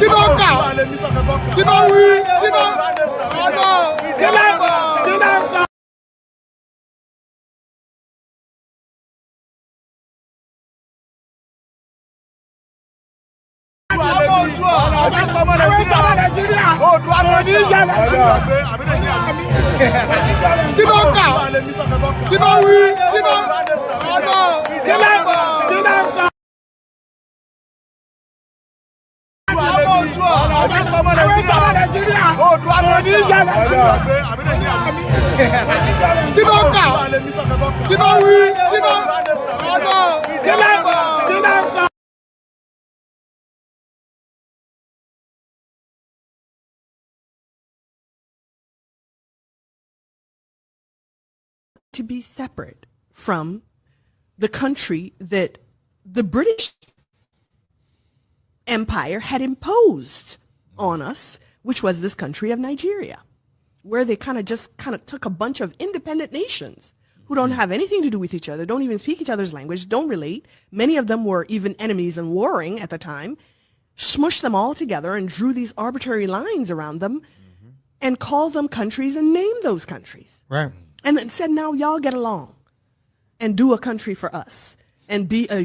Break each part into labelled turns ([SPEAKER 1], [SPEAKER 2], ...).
[SPEAKER 1] kí ló kà kí ló wí kí ló ọ̀dọ̀ kí ló kà. Kí ló kà kí ló wí kí ló ọ̀dọ̀ kí ló kà. Kí ló kà kí ló wí kí ló ọ̀dọ̀ kí ló kà.
[SPEAKER 2] To be separate from the country that the British Empire had imposed on us, which was this country of Nigeria, where they kind of took a bunch of independent nations who don't have anything to do with each other, don't even speak each other's language, don't relate. Many of them were even enemies and warring at the time, smushed them all together and drew these arbitrary lines around them and called them countries and named those countries.
[SPEAKER 3] Right.
[SPEAKER 2] And then said, now y'all get along and do a country for us and be a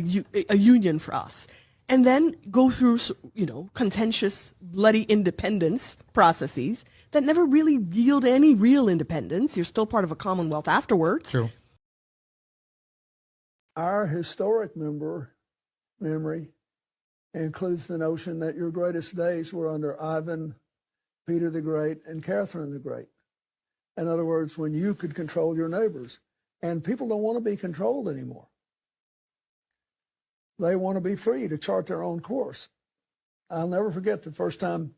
[SPEAKER 2] union for us. And then go through, contentious, bloody independence processes that never really yield any real independence. You're still part of a commonwealth afterwards.
[SPEAKER 3] True.
[SPEAKER 4] Our historic memory includes the notion that your greatest days were under Ivan, Peter the Great, and Catherine the Great. In other words, when you could control your neighbors. And people don't want to be controlled anymore. They want to be free to chart their own course. I'll never forget the first time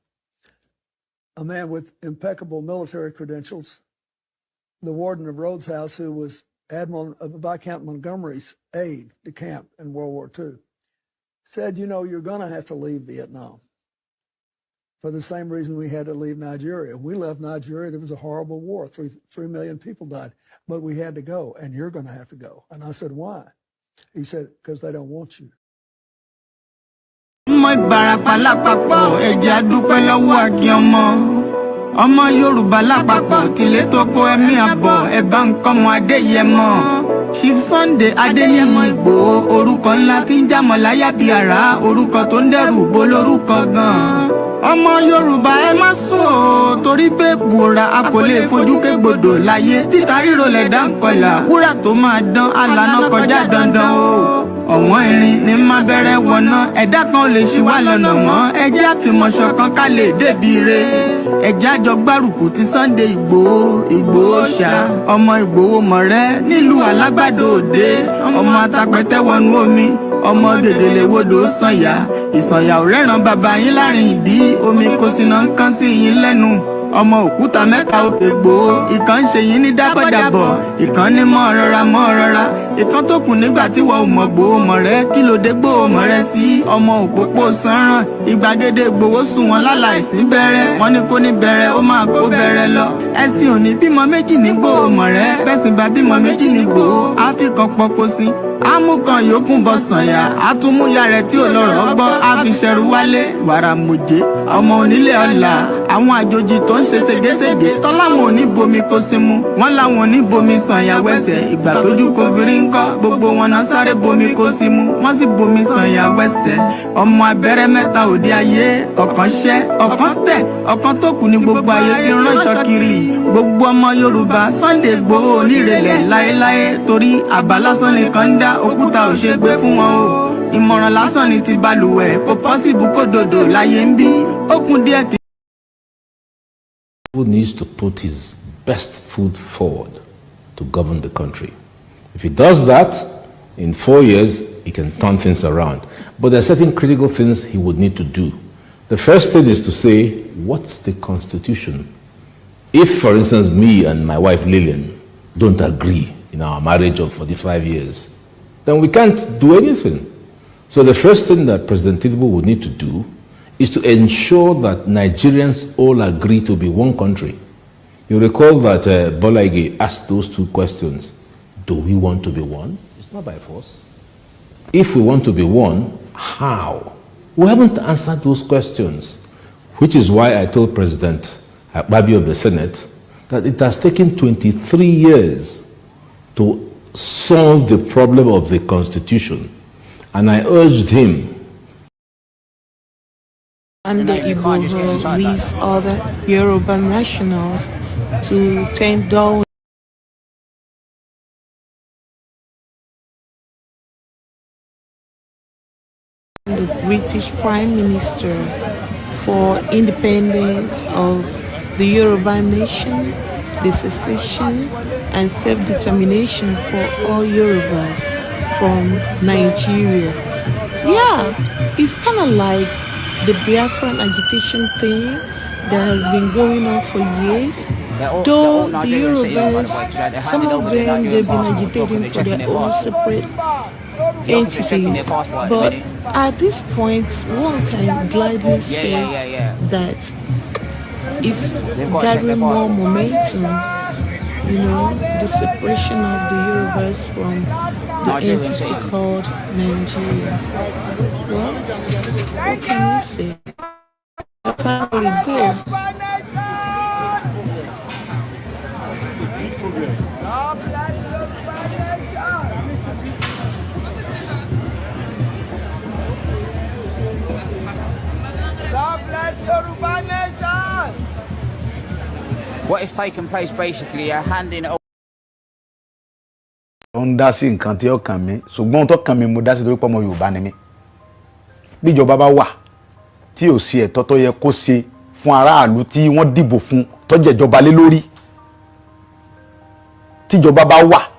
[SPEAKER 4] a man with impeccable military credentials, the warden of Rhodes House, who was Viscount Montgomery's aide de camp in World War II, said, you're going to have to leave Vietnam. For the same reason we had to leave Nigeria. We left Nigeria. There was a horrible war. 3 million people died. But we had to go, and you're going to have to go. And I said, why? He said, because they don't want you.
[SPEAKER 5] ọmọ Yorùbá lápapọ̀ tilẹ̀ tó kó ẹ̀mí àbọ̀ ẹ̀bá nǹkan mọ Adéyẹmọ Chief Sunday Adéyẹmọ Ìgbòho orúkọ ńlá tí ń jámọ̀ láyà bí àrá orúkọ tó ń dẹ́rù bo lórúkọ gan-an ọmọ Yorùbá ẹ má sùn o torí pé bùrà a kò lè fojú kégbodò láyé títa ríro lẹ̀dá ń kọlà wúrà tó máa dán alànà kọjá dandan o ọ̀wọ́n irin ní má bẹ̀rẹ̀ wọ̀nà ẹ̀dá kan ò lè ṣì wá lọ́nà mọ́ ẹjẹ́ àfìmọ̀ṣọ̀kan ká lè débi re ẹjẹ́ àjọ gbárùkù ti Sunday Ìgbòho ṣá ọmọ Ìgbòho mọ̀rẹ́ nílùú Alágbàdo Òde ọmọ atapẹ̀tẹ̀ wọnú omi ọmọ gègèlè wodò sànyà ìsànyà ò rẹ́ràn bàbá yín láàrin ìdí omi kò sì náà ń kán sí yín lẹ́nu ọmọ òkúta mẹ́ta Ìgbòho ìkan ń ṣe yín ní dábọ̀dàbọ̀ ìkan ní mọ́ rọra ìkan tó kù nígbà tí wọ́n ò mọ̀ Ìgbòho mọ̀rẹ́ kí ló dé Ìgbòho mọ̀rẹ́ sí ọmọ òpópó sanran ìgbàgede Ìgbòho sùn wọn láláìsí bẹ̀rẹ̀ wọn ní kó ní bẹ̀rẹ̀ ó máa kó bẹ̀rẹ̀ lọ ẹ̀sìn òní bímọ méjì ní Ìgbòho mọ̀rẹ́ bẹ́sìn bá bímọ méjì ní Ìgbòho àfikàn pọ̀pọ̀ sí amúkan yòókù bọ̀ sànyà àtúmúyà rẹ̀ tí ò lọ́rọ̀ gbọ́ àfiṣẹ́rù wálé wàrà mòjé ọmọ onílé ọ̀la àwọn àjòjì tó ń ṣe ségesège tọ́láwọn òní bomi kó sí mu wọ́n láwọn òní bomi sànyà wẹ́sẹ̀ ìgbà tójú kò fi rí ńkọ́ gbogbo wọn náà sáré bomi kó sí mu wọ́n sì bomi sànyà wẹ́sẹ̀ ọmọ abẹ́rẹ́ mẹ́ta òde ayé ọ̀kan ṣẹ́ ọ̀kan tẹ̀ ọ̀kan tó kù ní gbogbo ayé ti ránṣọ kiri gbogbo ọmọ Yorùbá Sunday Ìgbòho onírèlẹ̀ láéláé torí àbá lásán nìkan ń dá òkúta ò ṣe gbé fún wọn o ìmọ̀ràn lásán ni ti balùwẹ̀ kò pọ́sibú kó dòdò láyé ń bí ó kún díẹ̀ tí.
[SPEAKER 6] Who needs to put his best foot forward to govern the country. If he does that, in 4 years, he can turn things around. But there are certain critical things he would need to do. The first thing is to say, what's the Constitution? If, for instance, me and my wife Lillian don't agree in our marriage of 45 years, then we can't do anything. So the first thing that President Tinubu would need to do is to ensure that Nigerians all agree to be one country. You recall that Bola Ige asked those two questions. Do we want to be one? It's not by force. If we want to be one, how? We haven't answered those questions, which is why I told President Akpabio of the Senate that it has taken 23 years to solve the problem of the Constitution. And I urged him.
[SPEAKER 3] And the Igbo, these other Yoruba nationals, to tender the British Prime Minister for independence of the Yoruba nation, the secession and self-determination for all Yorubas from Nigeria. Yeah, it's kind of like the Biafran agitation thing that has been going on for years. Though the Yorubas, some of them, they've been agitating for their own separate entity. But at this point, one can gladly say that it's gathering more momentum, you know, the separation of the Yorubas from the entity called Nigeria. Well, what can we say? How can we go?
[SPEAKER 7] God bless Yoruba Nation! What is taking place basically, handing over.
[SPEAKER 8] On dá sí nǹkan tí ó kàn mí ṣùgbọ́n tó kàn mí mo dá sí torí pé ọmọ Yorùbá ni mí bí ìjọba bá wà tí ò sí ẹ̀tọ́ tó yẹ kó ṣe fún aráàlú tí wọ́n dìbò fún tó jẹ́ ìjọba lé lórí tí ìjọba bá wà